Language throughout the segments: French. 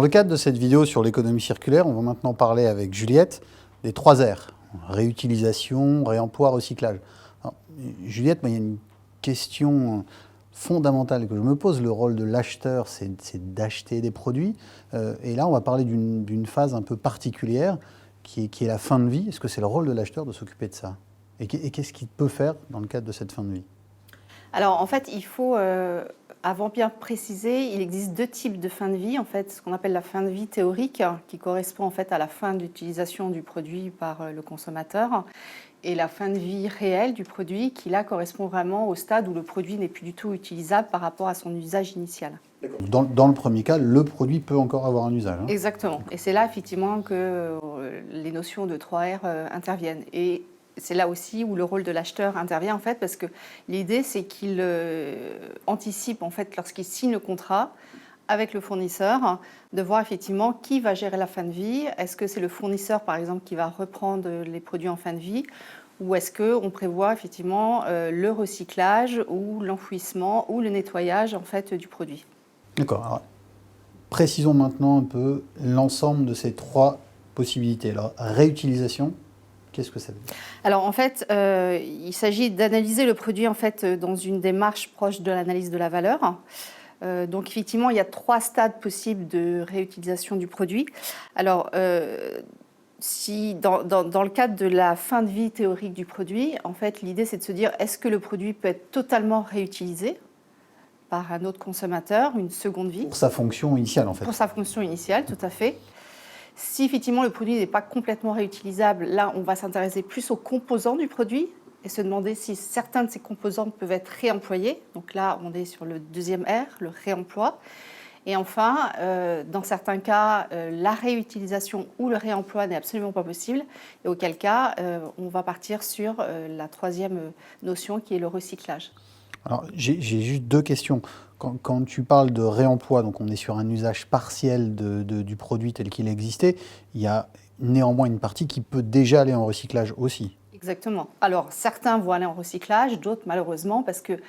Dans le cadre de cette vidéo sur l'économie circulaire, on va maintenant parler avec Juliette des 3 R. Réutilisation, réemploi, recyclage. Alors, Juliette, moi, il y a une question fondamentale que je me pose. Le rôle de l'acheteur, c'est d'acheter des produits. Et là, on va parler d'une phase un peu particulière qui est la fin de vie. Est-ce que c'est le rôle de l'acheteur de s'occuper de ça? Et qu'est-ce qu'il peut faire dans le cadre de cette fin de vie? Alors en fait, il faut, avant bien préciser, il existe 2 types de fin de vie. En fait, ce qu'on appelle la fin de vie théorique, qui correspond en fait à la fin d'utilisation du produit par le consommateur, et la fin de vie réelle du produit, qui là correspond vraiment au stade où le produit n'est plus du tout utilisable par rapport à son usage initial. Dans le premier cas, le produit peut encore avoir un usage. Exactement. Et c'est là effectivement que les notions de 3R interviennent. Et c'est là aussi où le rôle de l'acheteur intervient en fait, parce que l'idée c'est qu'il anticipe en fait lorsqu'il signe le contrat avec le fournisseur, de voir effectivement qui va gérer la fin de vie. Est-ce que c'est le fournisseur par exemple qui va reprendre les produits en fin de vie, ou est-ce qu'on prévoit effectivement le recyclage ou l'enfouissement ou le nettoyage en fait du produit. D'accord. Alors, précisons maintenant un peu l'ensemble de ces 3 possibilités. Alors, réutilisation, qu'est-ce que ça veut dire? Alors en fait, il s'agit d'analyser le produit en fait dans une démarche proche de l'analyse de la valeur. Donc effectivement, il y a 3 stades possibles de réutilisation du produit. Alors, si dans le cadre de la fin de vie théorique du produit, en fait, l'idée c'est de se dire est-ce que le produit peut être totalement réutilisé par un autre consommateur, une seconde vie? Pour sa fonction initiale, en fait. Pour sa fonction initiale, tout à fait. Si effectivement le produit n'est pas complètement réutilisable, là on va s'intéresser plus aux composants du produit et se demander si certains de ces composants peuvent être réemployés. Donc là on est sur le 2e R, le réemploi. Et enfin, dans certains cas, la réutilisation ou le réemploi n'est absolument pas possible. Et auquel cas, on va partir sur la 3e notion qui est le recyclage. Alors, j'ai juste 2 questions. Quand tu parles de réemploi, donc on est sur un usage partiel du produit tel qu'il existait, il y a néanmoins une partie qui peut déjà aller en recyclage aussi. Exactement. Alors, certains vont aller en recyclage, d'autres malheureusement, parce que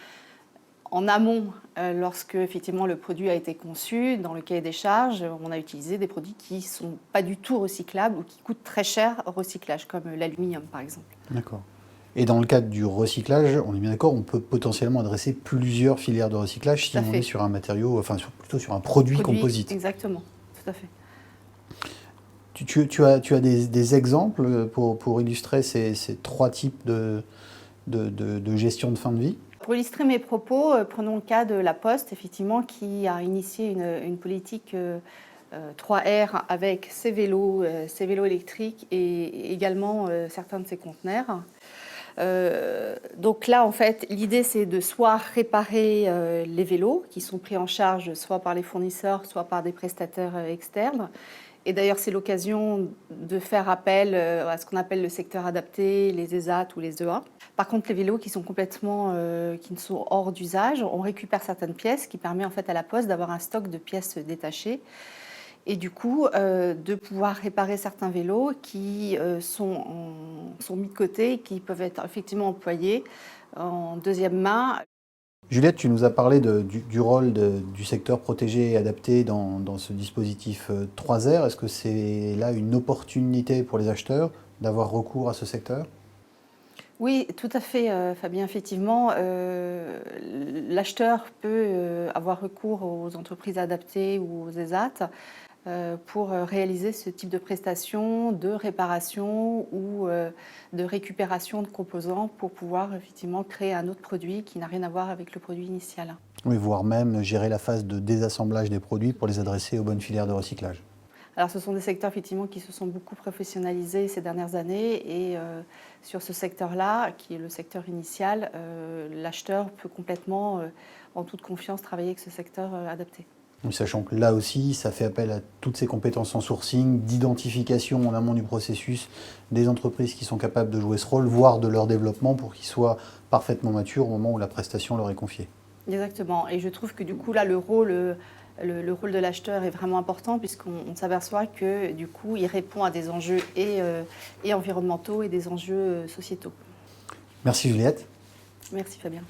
en amont, lorsque effectivement le produit a été conçu, dans le cahier des charges, on a utilisé des produits qui ne sont pas du tout recyclables ou qui coûtent très cher au recyclage, comme l'aluminium par exemple. D'accord. Et dans le cadre du recyclage, on est bien d'accord, on peut potentiellement adresser plusieurs filières de recyclage si on est sur un matériau, enfin plutôt sur un produit composite. Exactement, tout à fait. Tu as des exemples pour illustrer ces 3 types de gestion de fin de vie? Pour illustrer mes propos, prenons le cas de La Poste, effectivement, qui a initié une politique 3R avec ses vélos électriques et également certains de ses conteneurs. Donc là, en fait, l'idée, c'est de soit réparer les vélos qui sont pris en charge soit par les fournisseurs, soit par des prestataires externes. Et d'ailleurs, c'est l'occasion de faire appel à ce qu'on appelle le secteur adapté, les ESAT ou les EA. Par contre, les vélos qui sont complètement, qui ne sont hors d'usage, on récupère certaines pièces, qui permet en fait à La Poste d'avoir un stock de pièces détachées. Et du coup, de pouvoir réparer certains vélos qui sont mis de côté, qui peuvent être effectivement employés en 2e main. Juliette, tu nous as parlé du rôle du secteur protégé et adapté dans ce dispositif 3R. Est-ce que c'est là une opportunité pour les acheteurs d'avoir recours à ce secteur? Oui, tout à fait, Fabien. Effectivement, l'acheteur peut avoir recours aux entreprises adaptées ou aux ESAT pour réaliser ce type de prestations de réparation ou de récupération de composants pour pouvoir effectivement créer un autre produit qui n'a rien à voir avec le produit initial. Oui, voire même gérer la phase de désassemblage des produits pour les adresser aux bonnes filières de recyclage. Alors ce sont des secteurs effectivement qui se sont beaucoup professionnalisés ces dernières années et sur ce secteur-là, qui est le secteur initial, l'acheteur peut complètement, en toute confiance, travailler avec ce secteur adapté. Sachant que là aussi, ça fait appel à toutes ces compétences en sourcing, d'identification en amont du processus des entreprises qui sont capables de jouer ce rôle, voire de leur développement pour qu'ils soient parfaitement matures au moment où la prestation leur est confiée. Exactement. Et je trouve que du coup, là, le rôle de l'acheteur est vraiment important puisqu'on s'aperçoit que du coup, il répond à des enjeux et environnementaux et des enjeux sociétaux. Merci Juliette. Merci Fabien.